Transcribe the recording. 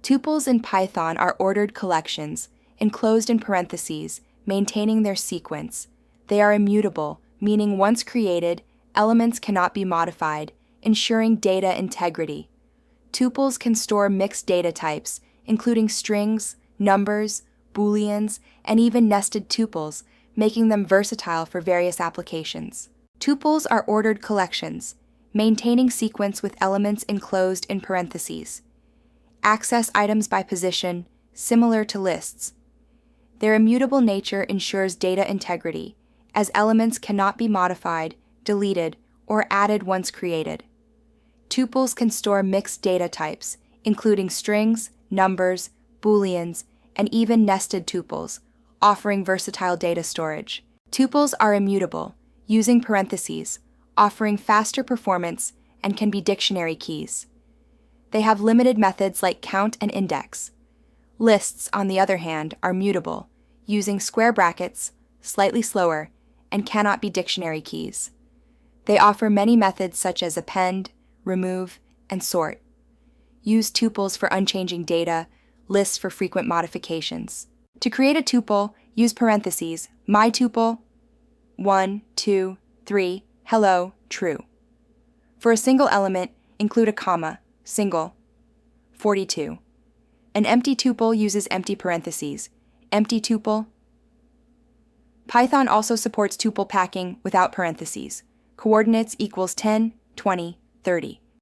Tuples in Python are ordered collections, enclosed in parentheses, maintaining their sequence. They are immutable, meaning once created, elements cannot be modified, ensuring data integrity. Tuples can store mixed data types, including strings, numbers, booleans, and even nested tuples, making them versatile for various applications. Tuples are ordered collections, maintaining sequence with elements enclosed in parentheses. Access items by position, similar to lists. Their immutable nature ensures data integrity, as elements cannot be modified, deleted, or added once created. Tuples can store mixed data types, including strings, numbers, booleans, and even nested tuples, offering versatile data storage. Tuples are immutable, using parentheses, offering faster performance and can be dictionary keys. They have limited methods like count and index. Lists, on the other hand, are mutable, using square brackets, slightly slower, and cannot be dictionary keys. They offer many methods such as append, remove, and sort. Use tuples for unchanging data, lists for frequent modifications. To create a tuple, use parentheses, my tuple, 1, 2, 3, hello, true. For a single element, include a comma, single, 42. An empty tuple uses empty parentheses, empty tuple. Python also supports tuple packing without parentheses. Coordinates equals 10, 20, 30.